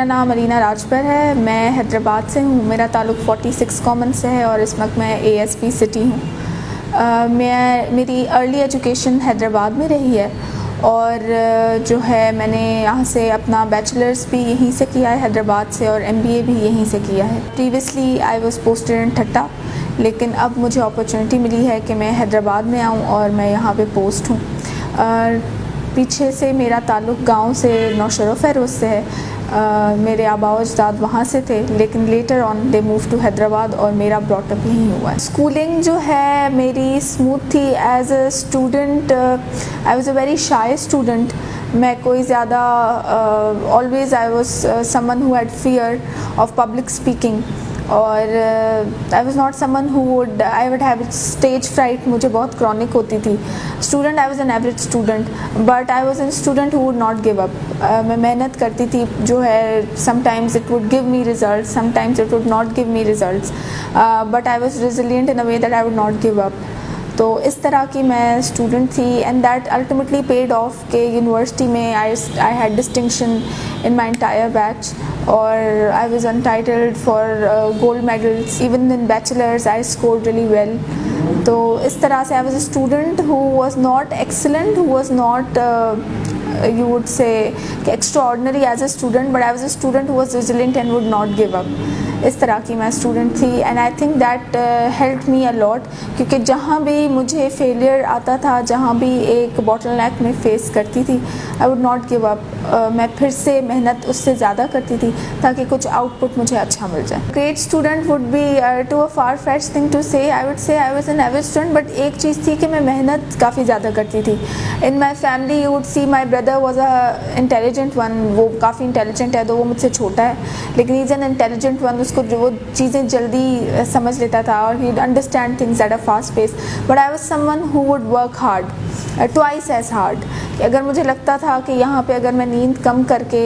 میرا نام علینا راجپر ہے. میں حیدرآباد سے ہوں. میرا تعلق 46 کامن سے ہے اور اس وقت میں ASP سٹی ہوں. میری ارلی ایجوکیشن حیدرآباد میں رہی ہے اور جو ہے میں نے یہاں سے اپنا بیچلرز بھی یہیں سے کیا ہے حیدرآباد سے اور MBA بھی یہیں سے کیا ہے. پریویسلی آئی واز پوسٹڈ ان ٹھٹہ, لیکن اب مجھے اپرچونیٹی ملی ہے کہ میں حیدرآباد میں آؤں اور میں یہاں پہ پوسٹ ہوں. پیچھے سے میرا تعلق گاؤں سے نوشہر و فیروز سے ہے. میرے آباء و اجداد وہاں سے تھے, لیکن later on they move to Hyderabad اور میرا براٹ اپ یہیں ہوا ہے. اسکولنگ جو ہے میری اسموتھ تھی. As a student I was a very shy student. میں کوئی زیادہ always I was someone who had fear of public speaking اور I was not someone who would I would have stage fright. مجھے بہت کرونک ہوتی تھی. Student I was an average student, but I was an student who would not give up. میں محنت کرتی تھی. جو ہے sometimes it would give me results, sometimes it would not give me results, but I was resilient in a way that I would not give up. تو اس طرح کی میں اسٹوڈنٹ تھی and that ultimately paid off کہ university میں I had distinction in my entire batch اور I was entitled for gold medals. Even in bachelors I scored really well. تو اس طرح سے I was a student who was not excellent, who was not you would say extraordinary as a student, but I was a student who was resilient and would not give up. اس طرح کی میں student تھی and I think that help me a lot, کیونکہ جہاں بھی مجھے failure آتا تھا, جہاں بھی ایک باٹل نیک میں فیس کرتی تھی, آئی ووڈ ناٹ گیو اپ. میں پھر سے محنت اس سے زیادہ کرتی تھی تاکہ کچھ آؤٹ پٹ مجھے اچھا مل جائے. Great student would be to a far fetch thing to say. I would say I was an average student, but ایک چیز تھی کہ میں محنت کافی زیادہ کرتی تھی. In my family you would see my brother was a intelligent one. وہ کافی انٹیلیجنٹ ہے, تو وہ مجھ سے چھوٹا ہے, لیکن he is an intelligent one. اس کو جو وہ چیزیں جلدی سمجھ لیتا تھا اور he understand things at a fast pace. But I was someone who would work hard, twice as hard. اگر مجھے لگتا تھا کہ یہاں پہ اگر میں نیند کم کر کے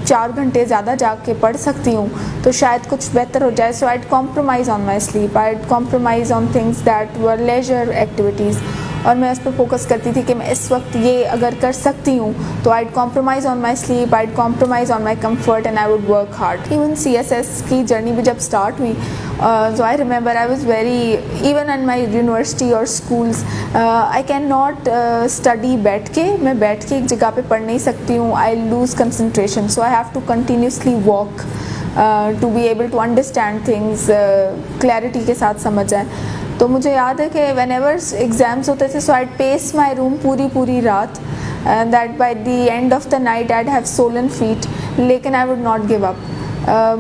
4 گھنٹے زیادہ جاگ کے پڑھ سکتی ہوں تو شاید کچھ بہتر ہو جائے. So I compromise on my sleep, I compromise on things that were leisure activities. اور میں اس پہ فوکس کرتی تھی کہ میں اس وقت یہ اگر کر سکتی ہوں تو I compromise on my sleep, I compromise on my comfort and I would work hard. Even CSS کی جرنی بھی جب اسٹارٹ ہوئی, so I remember I was very, even in my university or schools, I cannot study بیٹھ کے. میں بیٹھ کے ایک جگہ پہ پڑھ نہیں سکتی ہوں. I lose concentration, so I have to continuously walk to be able to understand things, clarity کے ساتھ سمجھ جائیں. تو مجھے یاد ہے کہ وین ایور ایگزامس ہوتے تھے, so I'd pace my room پوری رات, that by the end of the night I'd have swollen feet, لیکن I would not give up.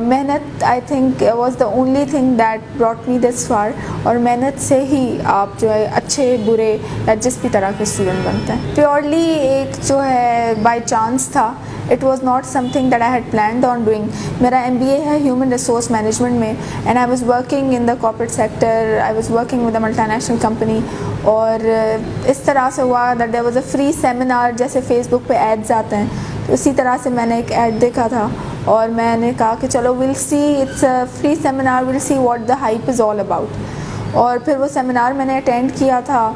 محنت I think was the only thing that brought me this for. اور محنت سے ہی آپ جو ہے اچھے برے یا جس بھی طرح کے اسٹوڈنٹ بنتے ہیں. پیورلی ایک جو ہے بائی چانس تھا. It was not some thing that I had planned on doing. میرا MBA ہے ہیومن ریسورس مینجمنٹ میں, and I was working in the corporate sector. I was working with a multi national company. اور اس طرح سے ہوا that there was a free seminar, جیسے face بک پہ AIDS آتے ہیں, تو اسی طرح سے میں نے ایک ایڈ دیکھا تھا اور میں نے کہا کہ چلو we'll see, it's a free seminar, we'll see what the hype is all about. اور پھر وہ سیمینار میں نے اٹینڈ کیا تھا.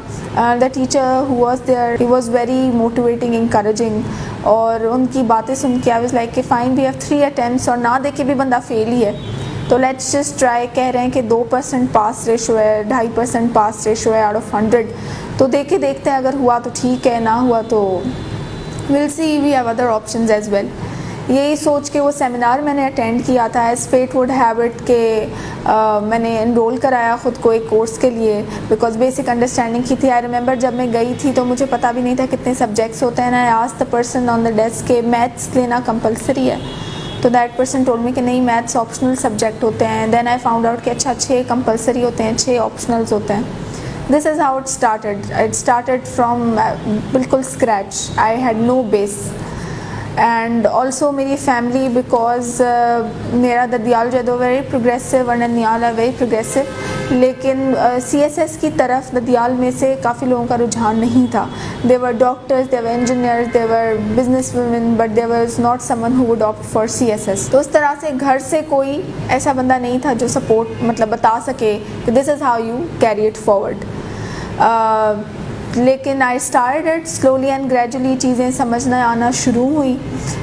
The teacher who was there, he was very motivating, encouraging. اور ان کی باتیں سن کے آئی واز لائک کہ فائن, وی ہیو 3 attempts, اور نہ دیکھ کے بھی بندہ فیل ہی ہے, تو لیٹس جسٹ ٹرائی. کہہ رہے ہیں کہ 2% پاس ریشو ہے, 2.5% پاس ریشو ہے آؤٹ آف 100. تو دیکھتے ہیں, اگر ہوا تو ٹھیک ہے, نہ ہوا تو we'll see, we have other options as well. یہی سوچ کے وہ سیمینار میں نے اٹینڈ کیا تھا as fate would have it کہ میں نے انرول کرایا خود کو ایک کورس کے لیے, بیکاز بیسک انڈرسٹینڈنگ کی تھی. آئی ریمبر جب میں گئی تھی تو مجھے پتہ بھی نہیں تھا کتنے سبجیکٹس ہوتے ہیں. I asked the person on the desk کہ میتھس لینا کمپلسری ہے, تو دیٹ پرسن ٹولڈ می کہ نہیں, میتھس آپشنل سبجیکٹ ہوتے ہیں. دین آئی فاؤنڈ آؤٹ کہ اچھا 6 کمپلسری ہوتے ہیں, 6 آپشنلز ہوتے ہیں. This is how it started from بالکل scratch. I had no base. And also میری فیملی, بیکاز میرا ددیال جو ہے دو ویری پروگریسو اینڈ ننیال ہے ویری پروگریسو, لیکن CSS کی طرف ددیال میں سے کافی لوگوں کا رجحان نہیں تھا. They were doctors, they were engineers, they were business women, but they was not someone who would opt for CSS. تو اس طرح سے گھر سے کوئی ایسا بندہ نہیں تھا جو سپورٹ مطلب بتا سکے کہ this is how you carry it forward. لیکن I started slowly and gradually چیزیں سمجھنا آنا شروع ہوئی.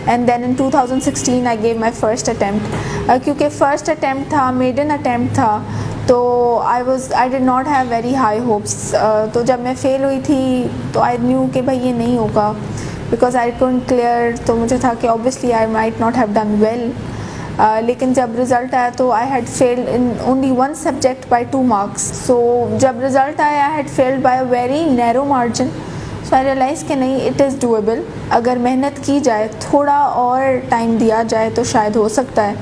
And then in 2016 I gave my first attempt. کیونکہ فرسٹ اٹیمپٹ تھا, میڈن اٹیمپٹ تھا, تو I did not have very high hopes. تو جب میں فیل ہوئی تھی تو آئی نیو کہ بھائی یہ نہیں ہوگا, بیکاز آئی کونٹ کلیئر. تو مجھے تھا کہ obviously I might not have done well. لیکن جب رزلٹ آیا تو I had failed in only one subject by 2 marks. So جب رزلٹ آیا I had failed by a very narrow margin. So I realise کہ نہیں, اٹ از ڈویبل. اگر محنت کی جائے, تھوڑا اور ٹائم دیا جائے تو شاید ہو سکتا ہے.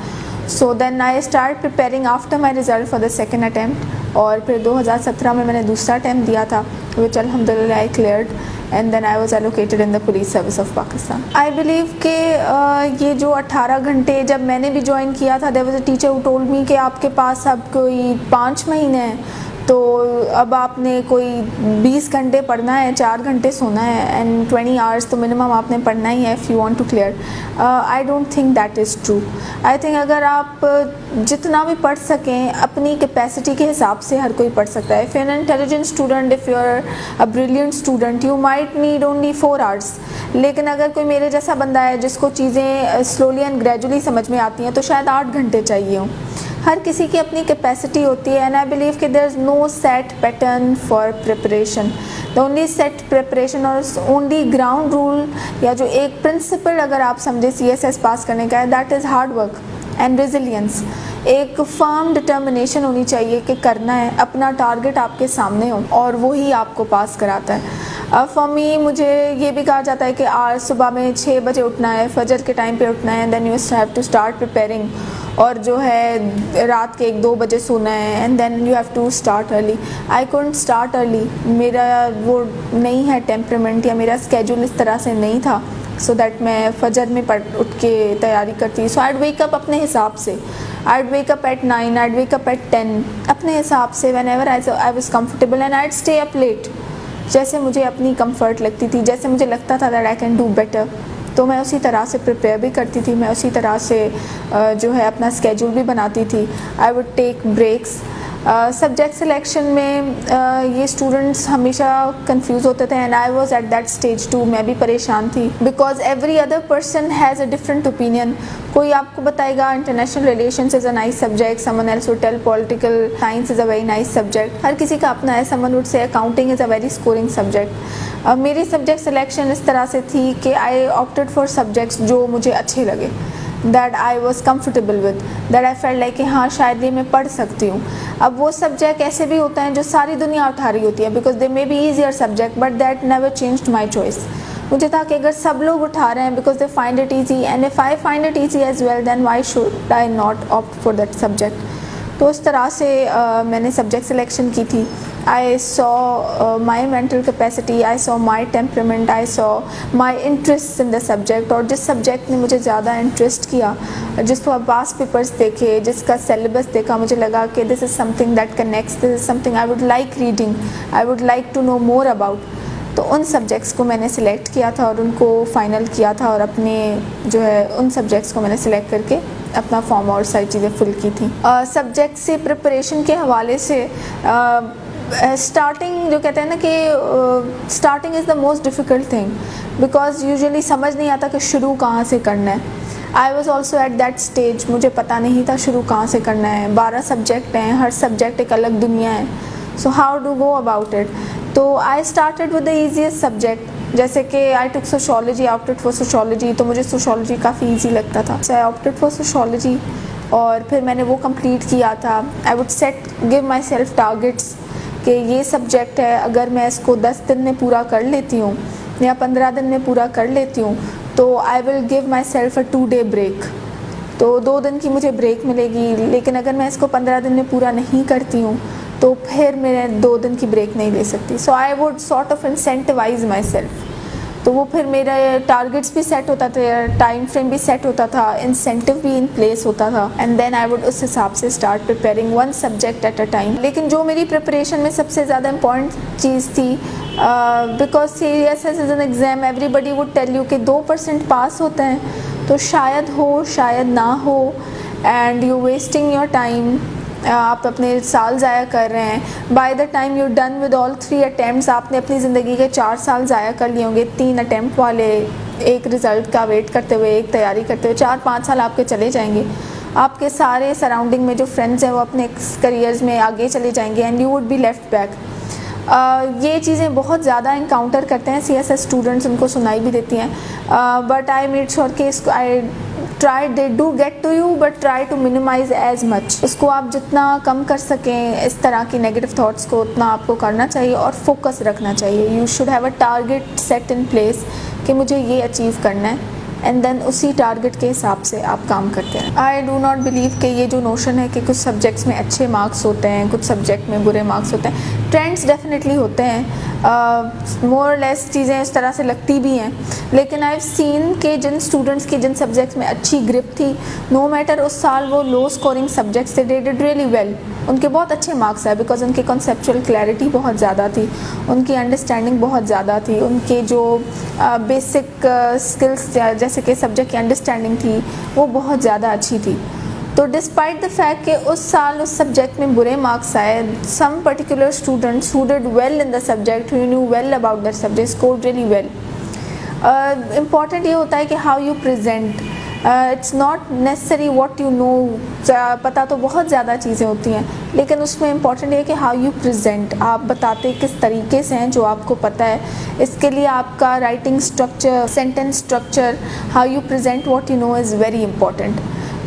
So then I start preparing after my result for the second attempt. اور پھر 2017 میں نے دوسرا اٹیمپٹ دیا تھا, وچ الحمد للہ I cleared. And then I was allocated in the police service of Pakistan. I believe کہ یہ جو 18 گھنٹے جب میں نے بھی جوائن کیا تھا, there was a teacher who told me کہ آپ کے پاس اب کوئی 5 مہینے ہیں, تو اب آپ نے کوئی 20 گھنٹے پڑھنا ہے, 4 گھنٹے سونا ہے, اینڈ 20 hours تو منیمم آپ نے پڑھنا ہی ہے if you want to clear. I don't think that is true. I think اگر آپ جتنا بھی پڑھ سکیں اپنی کیپیسٹی کے حساب سے ہر کوئی پڑھ سکتا ہے. If you are an intelligent student, if you are a brilliant student, you might need only 4 hours. لیکن اگر کوئی میرے جیسا بندہ ہے جس کو چیزیں سلولی اینڈ گریجولی سمجھ میں آتی ہیں, تو شاید 8 گھنٹے چاہیے ہوں. ہر کسی کی اپنی کیپیسٹی ہوتی ہے. اینڈ آئی بلیو کہ there is no set pattern for preparation. The only set preparation اور اونلی گراؤنڈ رول یا جو ایک پرنسپل اگر آپ سمجھے CSS پاس کرنے کا ہے, that is hard work and resilience. ایک فرم ڈٹرمنیشن ہونی چاہیے کہ کرنا ہے, اپنا ٹارگٹ آپ کے سامنے ہو, اور وہی آپ کو پاس کراتا ہے. فار می, مجھے یہ بھی کہا جاتا ہے کہ آج صبح میں 6 بجے اٹھنا ہے, فجر کے ٹائم پہ اٹھنا ہے, then you have to start preparing, اور جو ہے رات کے 1-2 بجے سونا ہے, and then you have to start early. I can't start early, میرا وہ نہیں ہے ٹیمپرمنٹ, یا میرا اسکیجول اس طرح سے نہیں تھا سو دیٹ میں فجر میں اٹھ کے تیاری کرتی. سو آئیڈ ویک اپ اپنے حساب سے, I'd wake up at 9, I'd wake up at 10, اپنے حساب سے whenever I was comfortable, and I'd stay up late جیسے مجھے اپنی کمفرٹ لگتی تھی, جیسے مجھے لگتا تھا that I can do better. تو میں اسی طرح سے پریپیئر بھی کرتی تھی, میں اسی طرح سے جو ہے اپنا اسکیجول بھی بناتی تھی. I would take breaks. Subject selection میں یہ اسٹوڈنٹس ہمیشہ کنفیوز ہوتے تھے, and I was at that stage too. میں بھی پریشان تھی, because every other person has a different opinion. کوئی آپ کو بتائے گا international relations is a nice subject, someone else would tell political science is a very nice subject. ہر کسی کا اپنا ہے. Someone would say accounting is a very scoring subject. میری سبجیکٹ سلیکشن اس طرح سے تھی کہ آئی آپٹڈ فار سبجیکٹس جو مجھے اچھے لگے, that I was comfortable with, that I felt like کہ ہاں شاید یہ میں پڑھ سکتی ہوں. اب وہ سبجیکٹ ایسے بھی ہوتے ہیں جو ساری دنیا اٹھا رہی ہوتی ہے, because they may be easier subject, but that never changed my choice. مجھے تھا کہ اگر سب لوگ اٹھا رہے ہیں because they find it easy, and if I find it easy as well, then why should I not opt for that subject. تو اس طرح سے میں نے سبجیکٹ سلیکشن کی تھی. I saw my mental capacity, I saw my temperament, I saw my interests in the subject. اور جس سبجیکٹ نے مجھے زیادہ انٹرسٹ کیا, جس کو پاس پیپرس دیکھے, جس کا سیلیبس دیکھا, مجھے لگا کہ this is something that connects, this is something I would like reading, I would like to know more about. تو ان سبجیکٹس کو میں نے سلیکٹ کیا تھا اور ان کو فائنل کیا تھا, اور اپنے جو ہے ان سبجیکٹس کو میں نے سلیکٹ کر کے اپنا فارم اور ساری چیزیں فل کی تھیں. سبجیکٹ سے پریپریشن کے حوالے سے اسٹارٹنگ جو کہتے ہیں نا کہ starting is the most difficult thing, because usually سمجھ نہیں آتا کہ شروع کہاں سے کرنا ہے. I was also at that stage, مجھے پتہ نہیں تھا شروع کہاں سے کرنا ہے. 12 سبجیکٹ ہیں, ہر سبجیکٹ ایک الگ دنیا ہے. So how do go about it. تو I started with the easiest subject, جیسے کہ I took sociology, opted for sociology. تو مجھے سوشولوجی کافی ایزی لگتا تھا, so I opted for sociology, اور پھر میں نے وہ کمپلیٹ کیا تھا. I would set give myself targets کہ یہ سبجیکٹ ہے, اگر میں اس کو 10 دن میں پورا کر لیتی ہوں یا 15 دن میں پورا کر لیتی ہوں تو I will give myself a 2-day break. تو 2 دن کی مجھے بریک ملے گی. لیکن اگر میں اس کو 15 دن میں پورا نہیں کرتی ہوں تو پھر میں 2 دن کی بریک نہیں لے سکتی. So I would sort of incentivize myself. تو وہ پھر میرے ٹارگیٹس بھی سیٹ ہوتا تھا, ٹائم فریم بھی سیٹ ہوتا تھا, انسینٹیو بھی ان پلیس ہوتا تھا, اینڈ دین آئی ووڈ اس حساب سے start preparing one subject at a time. لیکن جو میری پریپریشن میں سب سے زیادہ امپورٹنٹ چیز تھی, because CSS is an exam, everybody would tell you کہ 2% پاس ہوتے ہیں, تو شاید ہو شاید نہ ہو, and you wasting your time. آپ اپنے سال ضائع کر رہے ہیں. By the time you done with all 3 attempts, آپ نے اپنی زندگی کے 4 سال ضائع کر لیے ہوں گے, 3 اٹیمپٹ والے, ایک رزلٹ کا ویٹ کرتے ہوئے, ایک تیاری کرتے ہوئے. 4-5 سال آپ کے چلے جائیں گے. آپ کے سارے سراؤنڈنگ میں جو فرینڈز ہیں وہ اپنے کریئرز میں آگے چلے جائیں گے, and you would be left back. یہ چیزیں بہت زیادہ انکاؤنٹر کرتے ہیں CSS اسٹوڈنٹس, ان کو سنائی بھی دیتی ہیں. بٹ آئی میڈ شیور کہ اس کو I try, they do get to you but try to minimize as much. اس کو آپ جتنا کم کر سکیں اس طرح کی نیگیٹو تھاٹس کو, اتنا آپ کو کرنا چاہیے اور فوکس رکھنا چاہیے. You should have a target set in place کہ مجھے یہ اچیو کرنا ہے, اینڈ دین اسی ٹارگیٹ کے حساب سے آپ کام کرتے ہیں. آئی ڈو ناٹ بلیو کہ یہ جو نوشن ہے کہ کچھ سبجیکٹس میں اچھے مارکس ہوتے ہیں, کچھ سبجیکٹ میں برے مارکس ہوتے ہیں. ٹرینڈس ڈیفینیٹلی ہوتے ہیں, مور لیس چیزیں اس طرح سے لگتی بھی ہیں, لیکن آئی ہیو سین کہ جن اسٹوڈنٹس کی جن سبجیکٹس میں اچھی گرپ تھی, نو میٹر اس سال وہ لو اسکورنگ سبجیکٹس تھے, دے ڈڈ ریئلی ویل. ان کے بہت اچھے مارکس آئے بیکاز ان کی کنسیپچول کلیئرٹی بہت زیادہ تھی, ان کی انڈرسٹینڈنگ بہت زیادہ تھی, ان کے جو بیسک اسکلس جیسے کہ سبجیکٹ کی انڈرسٹینڈنگ تھی وہ بہت زیادہ اچھی تھی. تو ڈسپائٹ دا فیکٹ کہ اس سال اس سبجیکٹ میں برے مارکس آئے, some particular students who did well in the subject, who knew well about that subject, scored really well. Important یہ ہوتا ہے کہ how you present, it's not necessary what you know. پتہ تو بہت زیادہ چیزیں ہوتی ہیں, لیکن اس میں امپورٹنٹ یہ ہے کہ ہاؤ یو پریزنٹ, آپ بتاتے کس طریقے سے ہیں جو آپ کو پتہ ہے. اس کے لیے آپ کا writing structure, sentence structure, how you present what you know is very important.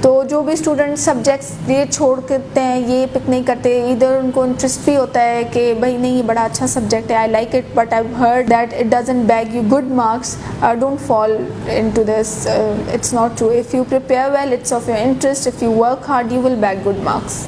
تو جو بھی اسٹوڈنٹ سبجیکٹس یہ چھوڑ کرتے ہیں, یہ پک نہیں کرتے, ادھر ان کو انٹرسٹ بھی ہوتا ہے کہ بھائی نہیں یہ بڑا اچھا سبجیکٹ ہے, I like it, but I heard that it doesn't bag you good marks, don't fall into this, it's not true. If you prepare well, it's of your interest, if you work hard, you will bag good marks.